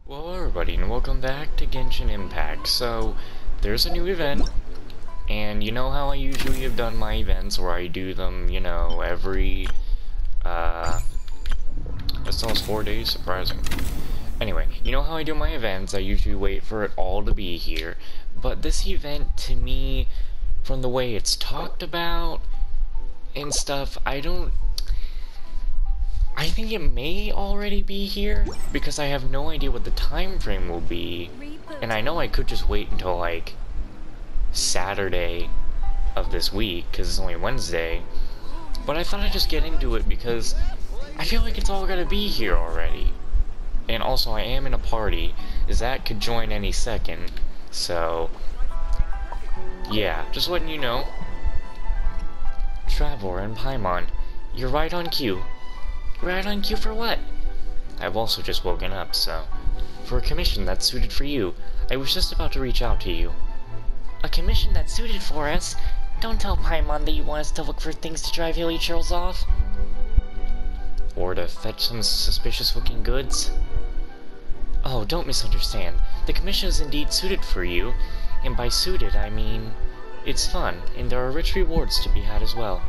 Well, everybody, and welcome back to Genshin Impact. So, there's a new event, and you know how I usually have done my events, where I do them, every, that's almost 4 days, surprising. Anyway, you know how I do my events, I usually wait for it all to be here, but this event, to me, from the way it's talked about, and stuff, I think it may already be here, because I have no idea what the time frame will be, and I know I could just wait until, like, Saturday of this week, because it's only Wednesday, but I thought I'd just get into it because I feel like it's all gonna be here already. And also, I am in a party, Zach could join any second, so, yeah, just letting you know. Traveler and Paimon, you're right on cue. Right on cue for what? I've also just woken up, so... For a commission that's suited for you, I was just about to reach out to you. A commission that's suited for us? Don't tell Paimon that you want us to look for things to drive hilly churls off. Or to fetch some suspicious-looking goods? Oh, don't misunderstand. The commission is indeed suited for you, and by suited, I mean... It's fun, and there are rich rewards to be had as well.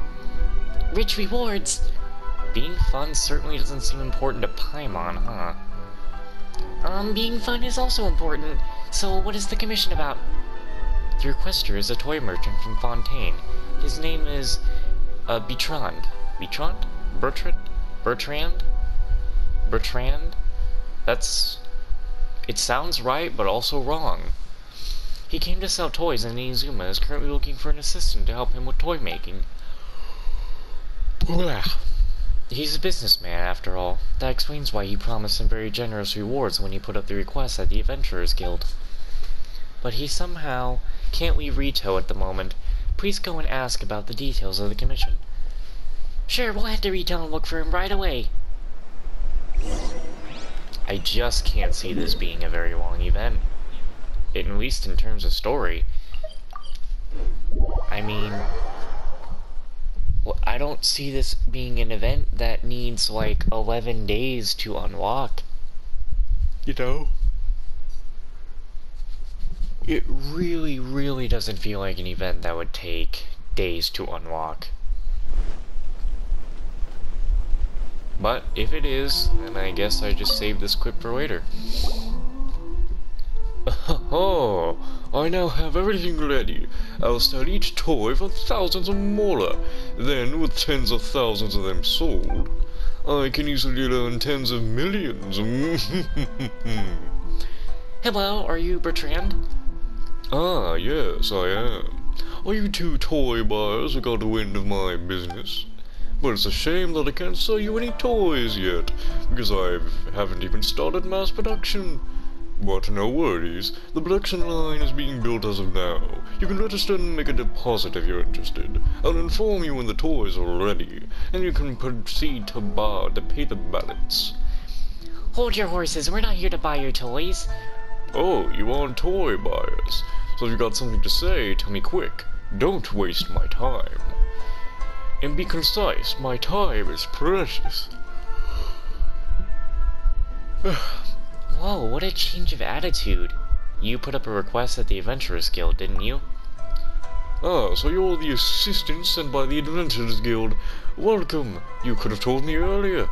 Rich rewards? Being fun certainly doesn't seem important to Paimon, huh? Being fun is also important. So what is the commission about? The requester is a toy merchant from Fontaine. His name is, Bertrand. Bertrand? Bertrand? Bertrand? Bertrand? It sounds right, but also wrong. He came to sell toys in Izuma and is currently looking for an assistant to help him with toy making. Blah. He's a businessman, after all. That explains why he promised some very generous rewards when he put up the request at the Adventurers Guild. But he somehow can't leave Rito at the moment. Please go and ask about the details of the commission. Sure, we'll head to Rito and look for him right away. I just can't see this being a very long event. At least in terms of story. I mean... Well, I don't see this being an event that needs, like, 11 days to unlock. You know? It really, really doesn't feel like an event that would take days to unlock. But, if it is, then I guess I just saved this clip for later. Oh, I now have everything ready. I'll sell each toy for thousands of mola. Then, with tens of thousands of them sold, I can easily earn tens of millions. Hello, are you Bertrand? Ah, yes, I am. Are you two toy buyers who got wind of my business? But it's a shame that I can't sell you any toys yet, because I haven't even started mass production. But no worries, the production line is being built as of now. You can register and make a deposit if you're interested. I'll inform you when the toys are ready, and you can proceed to pay the balance. Hold your horses, we're not here to buy your toys. Oh, you aren't toy buyers. So if you got something to say, tell me quick. Don't waste my time. And be concise, my time is precious. Whoa, what a change of attitude. You put up a request at the Adventurers Guild, didn't you? Ah, so you're the assistant sent by the Adventurers Guild. Welcome. You could have told me earlier.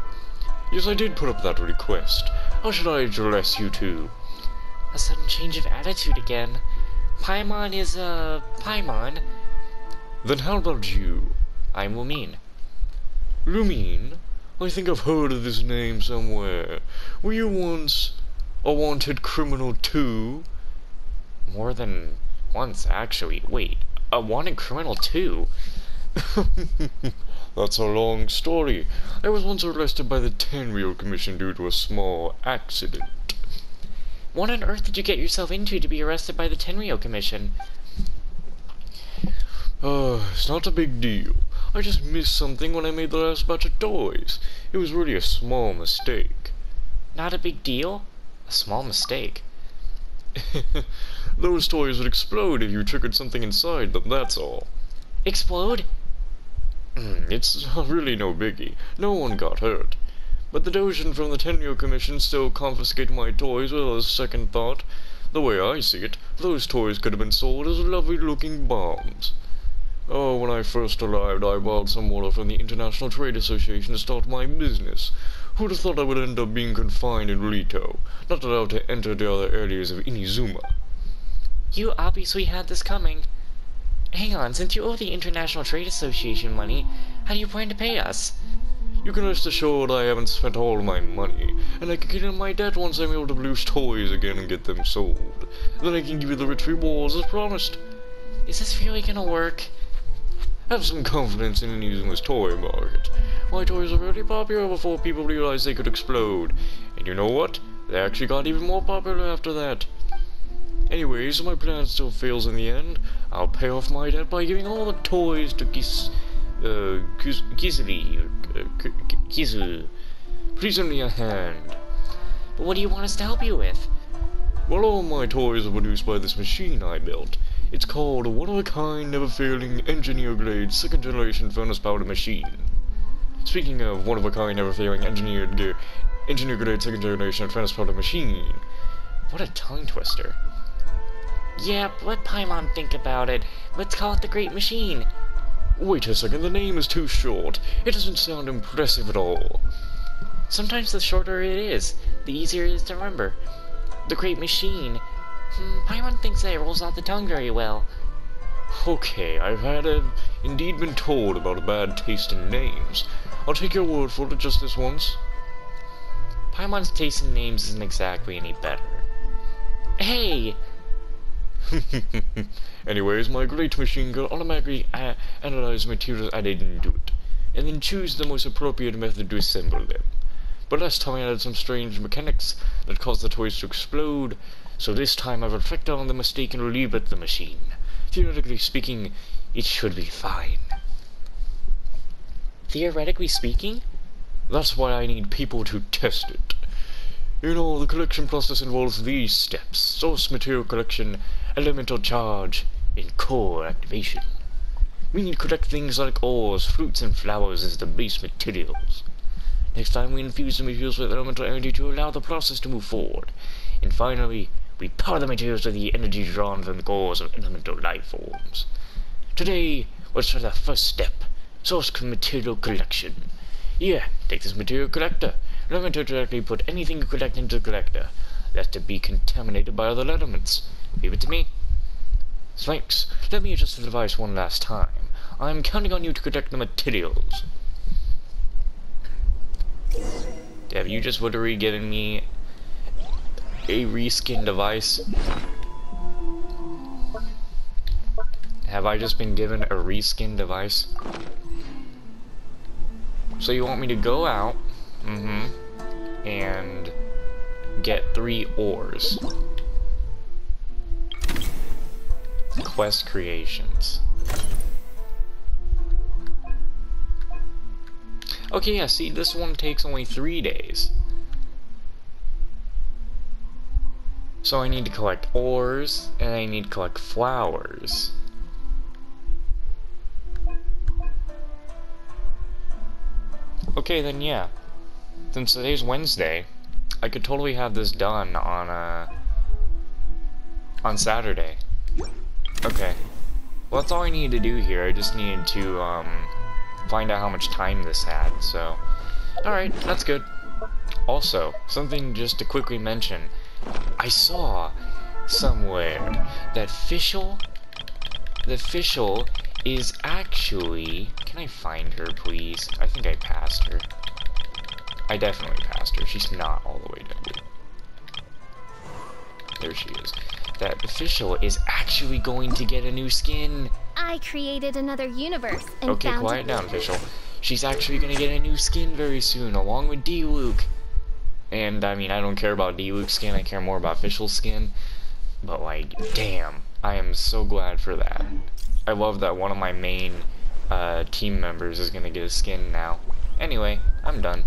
Yes, I did put up that request. How should I address you two? A sudden change of attitude again. Paimon is, Paimon. Then how about you? I'm Lumine. Lumine? I think I've heard of this name somewhere. Were you once a wanted criminal too? More than once, actually. Wait, a wanted criminal too? That's a long story. I was once arrested by the Tenryou Commission due to a small accident. What on earth did you get yourself into to be arrested by the Tenryou Commission? It's not a big deal. I just missed something when I made the last batch of toys. It was really a small mistake. Not a big deal? A small mistake. Those toys would explode if you triggered something inside them, that's all. Explode? It's really no biggie. No one got hurt. But the Dojin from the Tenure Commission still confiscate my toys without a second thought. The way I see it, those toys could have been sold as lovely-looking bombs. Oh, when I first arrived, I borrowed some water from the International Trade Association to start my business. Who'd have thought I would end up being confined in Rito, not allowed to enter the other areas of Inizuma? You obviously had this coming. Hang on, since you owe the International Trade Association money, how do you plan to pay us? You can rest assured I haven't spent all my money, and I can get in my debt once I'm able to produce toys again and get them sold. Then I can give you the rich rewards as promised. Is this really gonna work? Have some confidence in Inuzuma's toy market. My toys are really popular before people realized they could explode. And you know what? They actually got even more popular after that. Anyways, if my plan still fails in the end, I'll pay off my debt by giving all the toys to Kizu. Please lend me a hand. But what do you want us to help you with? Well, all my toys are produced by this machine I built. It's called a one-of-a-kind, never-failing, engineer-grade, second-generation furnace-powered machine. Speaking of one-of-a-kind, never-failing, engineer-grade, second-generation furnace-powered machine. What a tongue twister. Yeah, let Paimon think about it. Let's call it the Great Machine. Wait a second, the name is too short. It doesn't sound impressive at all. Sometimes the shorter it is, the easier it is to remember. The Great Machine. Paimon thinks that it rolls off the tongue very well. Okay, I've indeed been told about a bad taste in names. I'll take your word for it just this once. Paimon's taste in names isn't exactly any better. Hey! Anyways, my great machine can automatically analyze materials added into it, and then choose the most appropriate method to assemble them. But last time I added some strange mechanics that caused the toys to explode, so this time I've reflected on the mistake and rebuilt the machine. Theoretically speaking, it should be fine. Theoretically speaking? That's why I need people to test it. You know, the collection process involves these steps: source material collection, elemental charge, and core activation. We need to collect things like ores, fruits, and flowers as the base materials. Next time we infuse the materials with elemental energy to allow the process to move forward. And finally, we power the materials with the energy drawn from the cores of elemental life forms. Today, let's try the first step: source material collection. Here, take this material collector. Remember to directly put anything you collect into the collector that's to be contaminated by other elements. Leave it to me. Thanks. Let me adjust the device one last time. I'm counting on you to collect the materials. Have you just literally given me a reskin device? Have I just been given a reskin device? So you want me to go out, and get 3 ores. Quest creations. Okay, yeah, see, this one takes only 3 days. So I need to collect ores, and I need to collect flowers. Okay, then yeah. Since today's Wednesday, I could totally have this done on Saturday. Okay. Well, that's all I needed to do here. I just needed to, find out how much time this had, so... Alright, that's good. Also, something just to quickly mention. I saw somewhere that the Fischl is actually... Can I find her, please? I think I passed her. I definitely passed her. She's not all the way down. There she is. That the Fischl is actually going to get a new skin. I created another universe and okay, found quiet down, Fischl. She's actually gonna get a new skin very soon, along with D-Luke. And, I mean, I don't care about D-Luke's skin, I care more about Fischl's skin. But, like, damn, I am so glad for that. I love that one of my main team members is gonna get a skin now. Anyway, I'm done.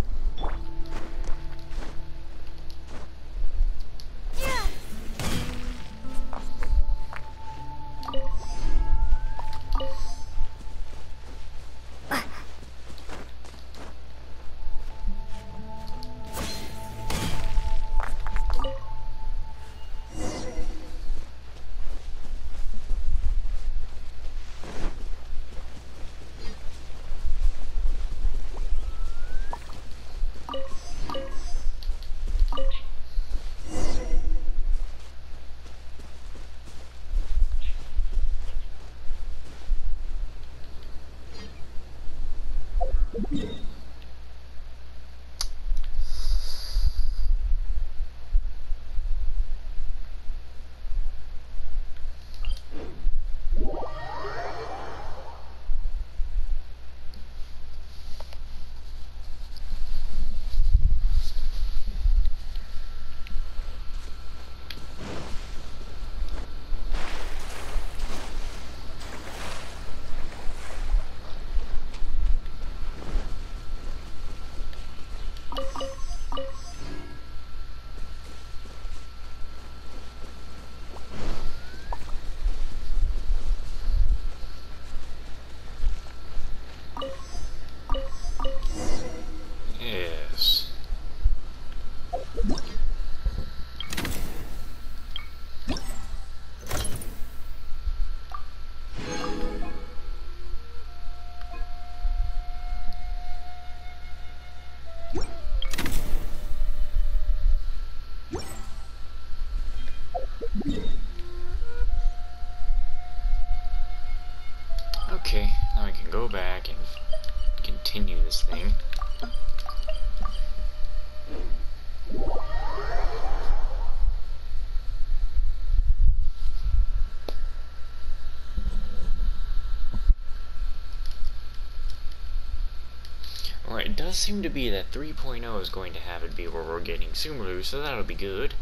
does seem to be that 3.0 is going to have it be where we're getting Sumeru, so that'll be good.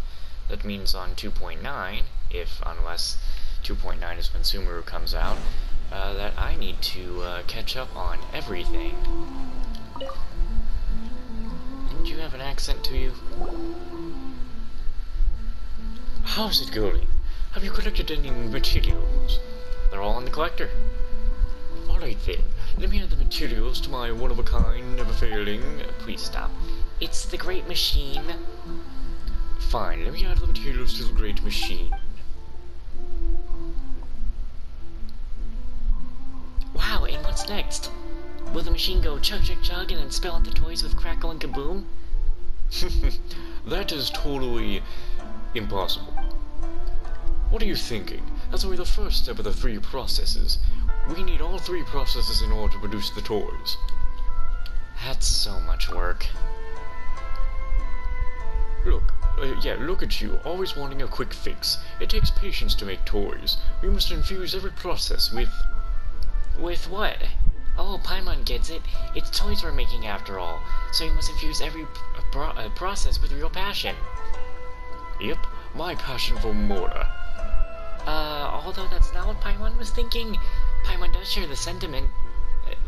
That means on 2.9, unless 2.9 is when Sumeru comes out, that I need to catch up on everything. Didn't you have an accent to you? How's it going? Have you collected any materials? They're all in the collector. Alright then, let me add the materials to my one-of-a-kind, never-failing... Please stop. It's the Great Machine. Fine, let me add the materials to the Great Machine. Wow, and what's next? Will the machine go chug chug chug and then spill out the toys with crackle and kaboom? That is totally impossible. What are you thinking? That's only the first step of the 3 processes. We need all 3 processes in order to produce the toys. That's so much work. Look, look at you, always wanting a quick fix. It takes patience to make toys. We must infuse every process with... With what? Oh, Paimon gets it. It's toys we're making after all, so you must infuse every process with real passion. Yep, my passion for Mora. Although that's not what Paimon was thinking. Paimon does share the sentiment.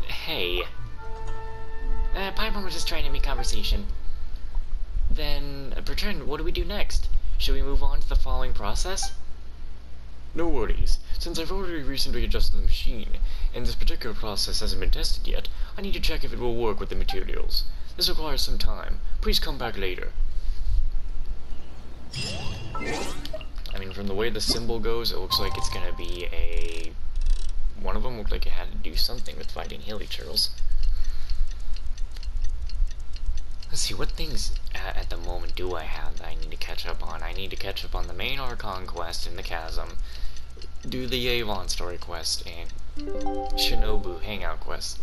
Hey. Paimon was just trying to make conversation. Then, Bertrand, what do we do next? Should we move on to the following process? No worries. Since I've already recently adjusted the machine, and this particular process hasn't been tested yet, I need to check if it will work with the materials. This requires some time. Please come back later. I mean, from the way the symbol goes, it looks like it's gonna be a... One of them looked like it had to do something with fighting hilly turtles. Let's see, what things at the moment do I have that I need to catch up on? I need to catch up on the main Archon quest in the Chasm, do the Avon story quest, and Shinobu hangout quest.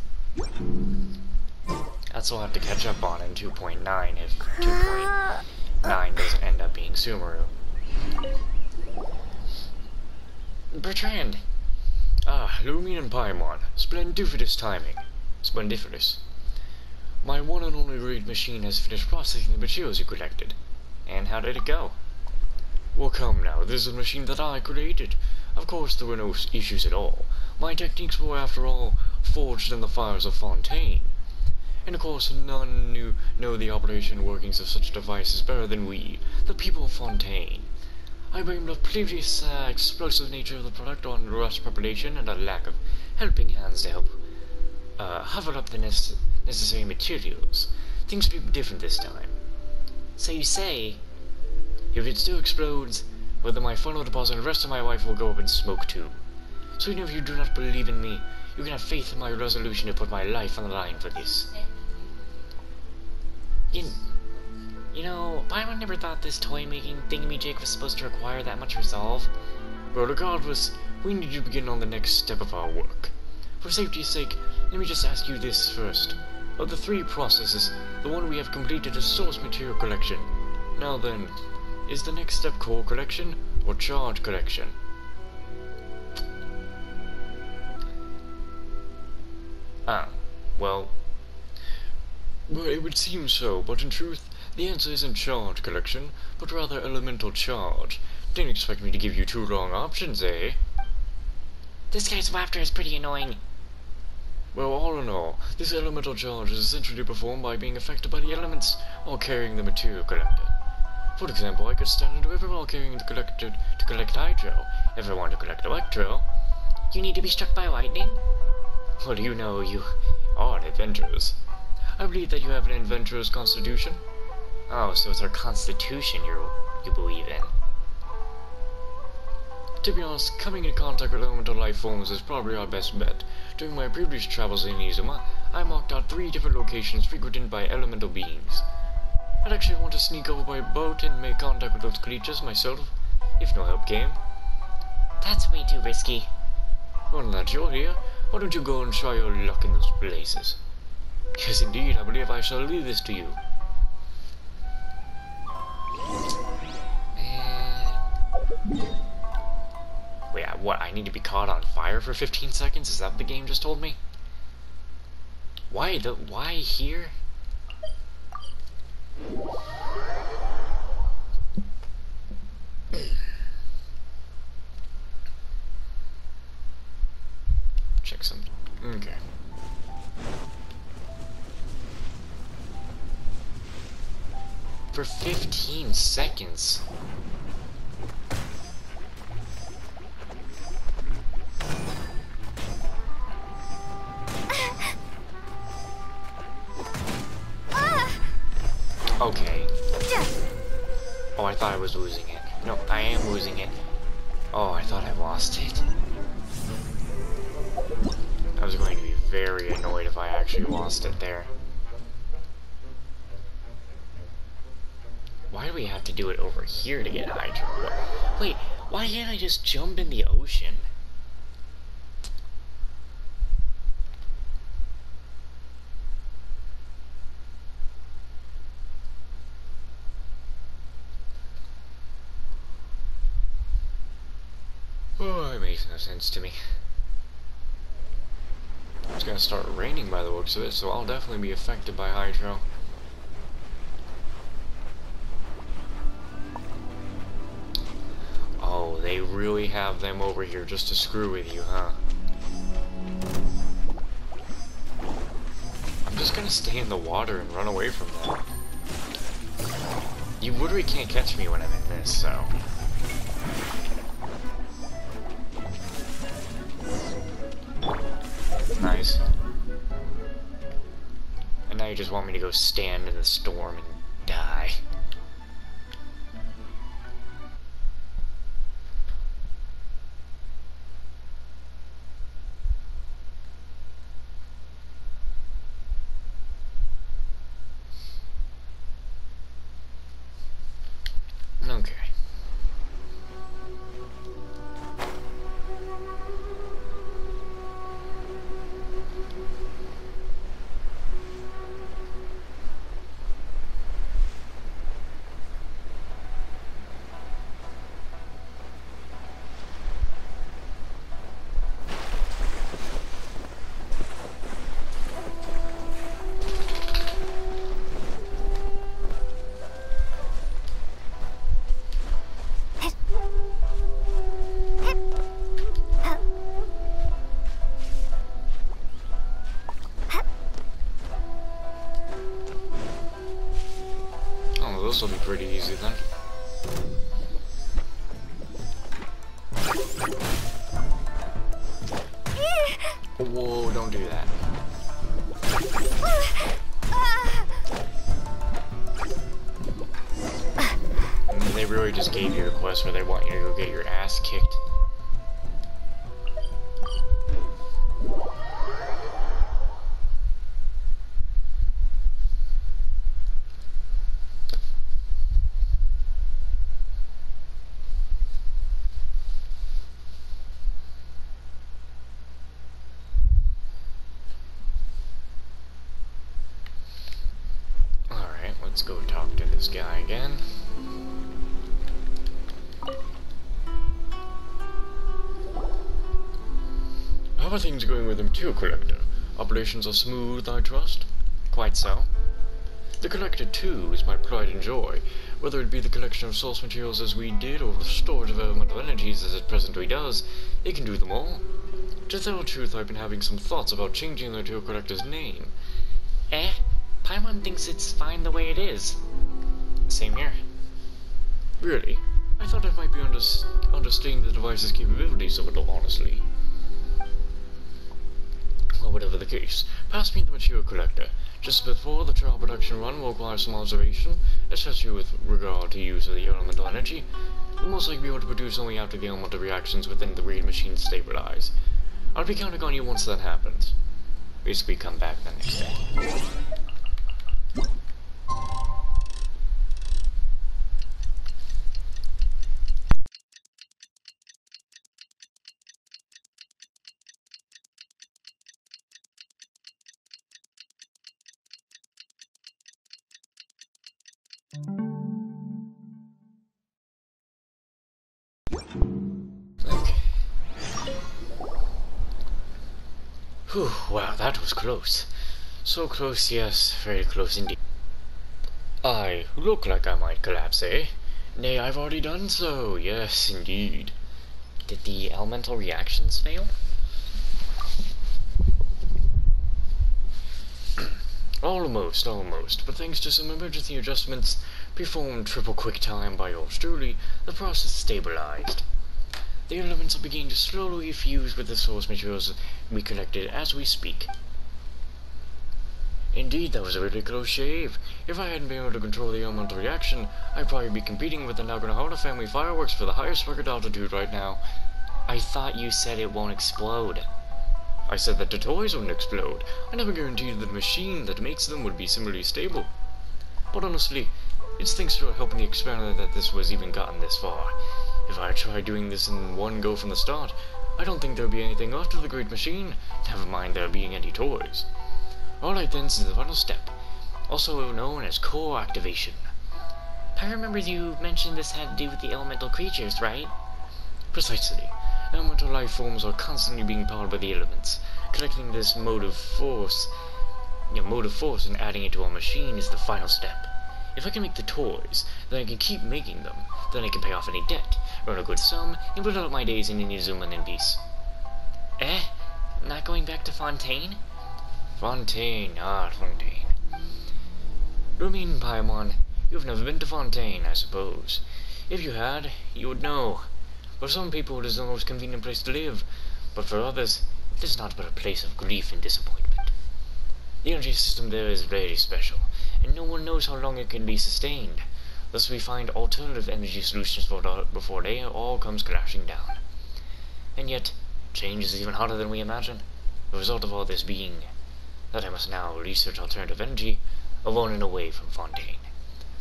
That's what I'll have to catch up on in 2.9 if 2.9 doesn't end up being Sumeru. Bertrand! Ah, Lumion and Paimon. Splendiferous timing. Splendiferous. My one and only Great Machine has finished processing the materials you collected. And how did it go? Well, come now, this is a machine that I created. Of course, there were no issues at all. My techniques were, after all, forged in the fires of Fontaine. And of course, none know the operation workings of such devices better than we, the people of Fontaine. I blame the previous explosive nature of the product on rush preparation and a lack of helping hands to help hover up the necessary materials. Things will be different this time. So you say... If it still explodes, whether my funnel deposit and the rest of my life will go up in smoke too. So even if you do not believe in me, you can have faith in my resolution to put my life on the line for this. You know, Paimon never thought this toy-making thingamajig was supposed to require that much resolve. Well, regardless, we need to begin on the next step of our work. For safety's sake, let me just ask you this first. Of the 3 processes, the one we have completed is source material collection. Now then, is the next step core collection or charge collection? Well, it would seem so, but in truth, the answer isn't charge collection, but rather elemental charge. Didn't expect me to give you 2 wrong options, eh? This guy's laughter is pretty annoying. Well, all in all, this elemental charge is essentially performed by being affected by the elements while carrying the material collected. For example, I could stand into river while carrying the collected to collect hydro. If I want to collect electro, you need to be struck by lightning? Well, you know, you are adventurers. I believe that you have an adventurer's constitution. Oh, so it's our constitution you believe in. To be honest, coming in contact with elemental life forms is probably our best bet. During my previous travels in Izuma, I marked out 3 different locations frequented by elemental beings. I'd actually want to sneak over by boat and make contact with those creatures myself, if no help came. That's way too risky. Well, now that you're here, why don't you go and try your luck in those places? Yes, indeed, I believe I shall leave this to you. Wait, what? I need to be caught on fire for 15 seconds? Is that what the game just told me? Why here? For 15 seconds. Okay. Oh, I thought I was losing it. No, I am losing it. Oh, I thought I lost it. I was going to be very annoyed if I actually lost it there. Why do we have to do it over here to get Hydro? Wait, why can't I just jump in the ocean? Oh, it makes no sense to me. It's gonna start raining by the looks of it, so I'll definitely be affected by Hydro. Oh, they really have them over here just to screw with you, huh? I'm just gonna stay in the water and run away from them. You literally can't catch me when I'm in this, so... Nice. And now you just want me to go stand in the storm and die. Okay. This will be pretty easy then. Whoa, don't do that. They really just gave you a quest where they want you to go get your ass kicked. Let's go talk to this guy again. How are things going with him too, Collector? Operations are smooth, I trust? Quite so. The Collector, too, is my pride and joy. Whether it be the collection of source materials as we did, or the storage of elemental energies as it presently does, it can do them all. To tell the truth, I've been having some thoughts about changing the Tool Collector's name. Eh? Paimon thinks it's fine the way it is. Same here. Really? I thought I might be understating the device's capabilities a little, honestly. Well, whatever the case, pass me the Material Collector. Just before the trial production run will require some observation, especially with regard to use of the elemental energy. We'll most likely be able to produce only after the elemental reactions within the raid machine stabilize. I'll be counting on you once that happens. Basically, come back the next day. Whew, wow, that was close. So close, yes, very close indeed. I look like I might collapse, eh? Nay, I've already done so, yes, indeed. Did the elemental reactions fail? Almost, but thanks to some emergency adjustments, Performed triple quick time by yours truly, the process stabilized. The elements are beginning to slowly fuse with the source materials we collected as we speak. Indeed, that was a really close shave. If I hadn't been able to control the elemental reaction, I'd probably be competing with the Naganahara family fireworks for the highest record altitude right now. I thought you said it won't explode. I said that the toys wouldn't explode. I never guaranteed that the machine that makes them would be similarly stable. But honestly, it's thanks to helping the experiment that this was even gotten this far. If I tried doing this in one go from the start, I don't think there'd be anything left of the great machine, never mind there being any toys. Alright then, this is the final step, also known as core activation. I remember you mentioned this had to do with the elemental creatures, right? Precisely. Elemental life forms are constantly being powered by the elements. Collecting this motive force and adding it to our machine is the final step. If I can make the toys, then I can keep making them. Then I can pay off any debt, earn a good sum, and build out my days in Inazuma in peace. Not going back to Fontaine? Fontaine. Lumine Paimon, you've never been to Fontaine, I suppose. If you had, you would know. For some people it is the most convenient place to live, but for others, it is not but a place of grief and disappointment. The energy system there is very special, and no one knows how long it can be sustained. Thus we find alternative energy solutions before they all comes crashing down. And yet, change is even harder than we imagine. The result of all this being that I must now research alternative energy, alone and away from Fontaine.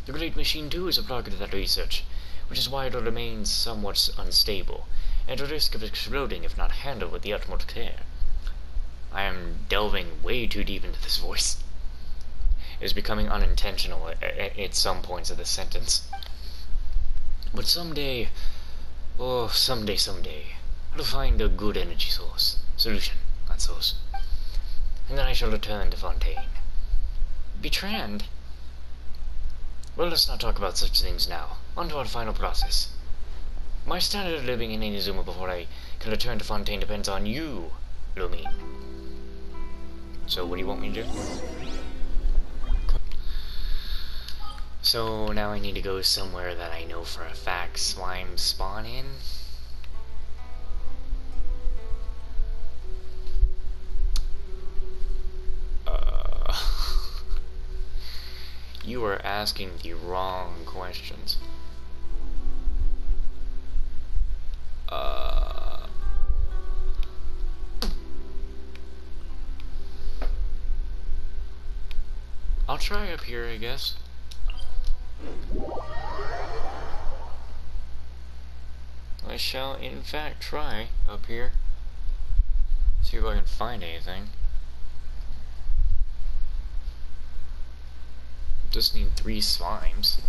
The Great Machine too is a product of that research, which is why it remains somewhat unstable, and at risk of exploding if not handled with the utmost care. I am delving way too deep into this voice. It is becoming unintentional at some points of this sentence. But someday, I'll find a good energy solution, and then I shall return to Fontaine. Bertrand? Well, let's not talk about such things now. On to our final process. My standard of living in Inazuma before I can return to Fontaine depends on you, Lumine. So what do you want me to do? So now I need to go somewhere that I know for a fact slimes spawn in. You are asking the wrong questions. I'll try up here, I guess. I shall, in fact, try up here. See if I can find anything. Just need 3 slimes.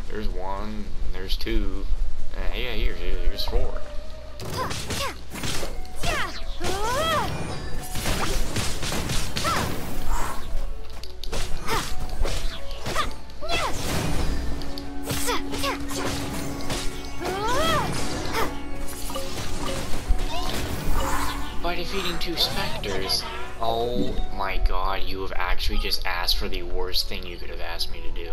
There's 1, and there's 2. Yeah, here's 4. By defeating 2 specters, oh my god, you have actually just asked for the worst thing you could have asked me to do.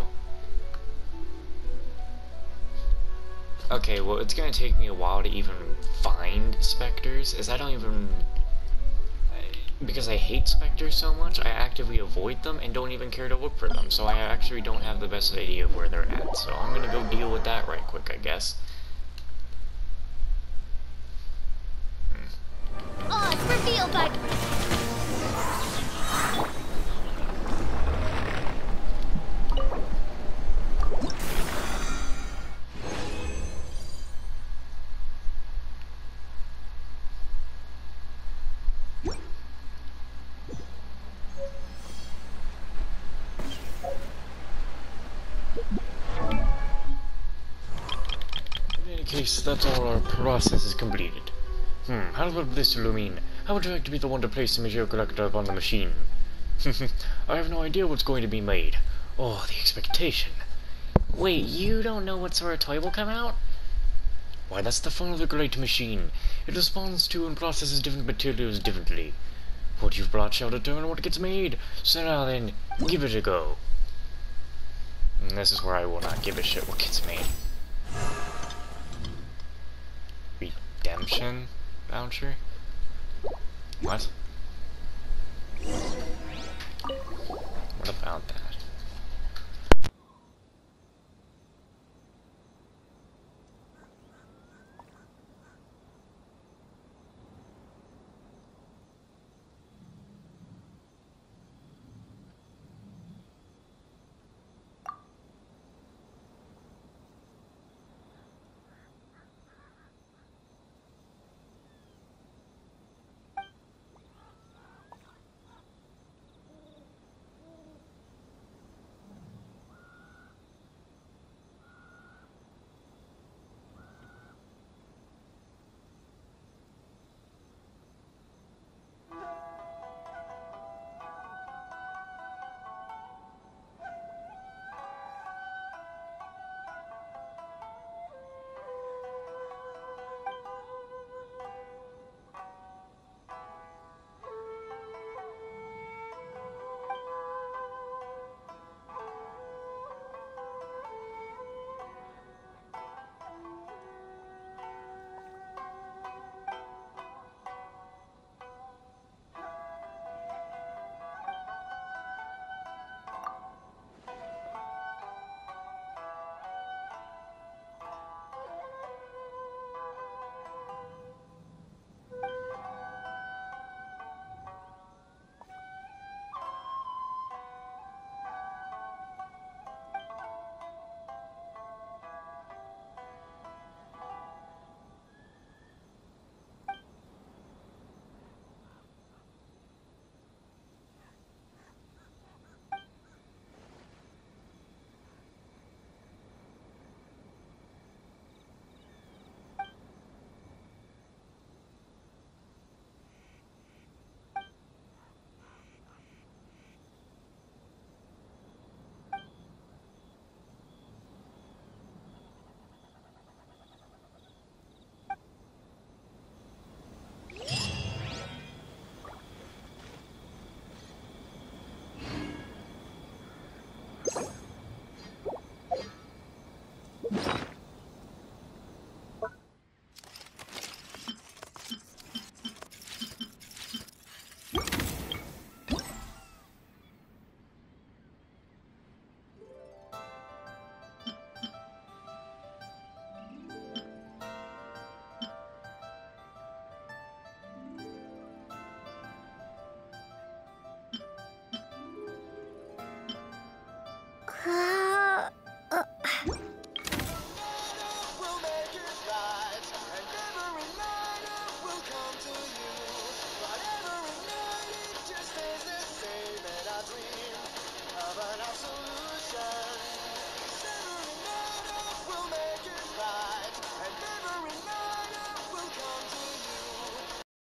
Okay, well, it's gonna take me a while to even find specters, as I don't even... Because I hate specters so much, I actively avoid them and don't even care to look for them, so I actually don't have the best idea of where they're at, so I'm gonna go deal with that right quick, I guess. Odds revealed by... In any case, that's all our process is completed. How about this, Lumine? How would you like to be the one to place the material collector upon the machine? I have no idea what's going to be made. Oh, the expectation. Wait, you don't know what sort of toy will come out? Why, that's the fun of the great machine. It responds to and processes different materials differently. What you've brought shall determine what gets made. So now then, give it a go. This is where I will not give a shit what gets made. Redemption voucher? What? What about that? Ah.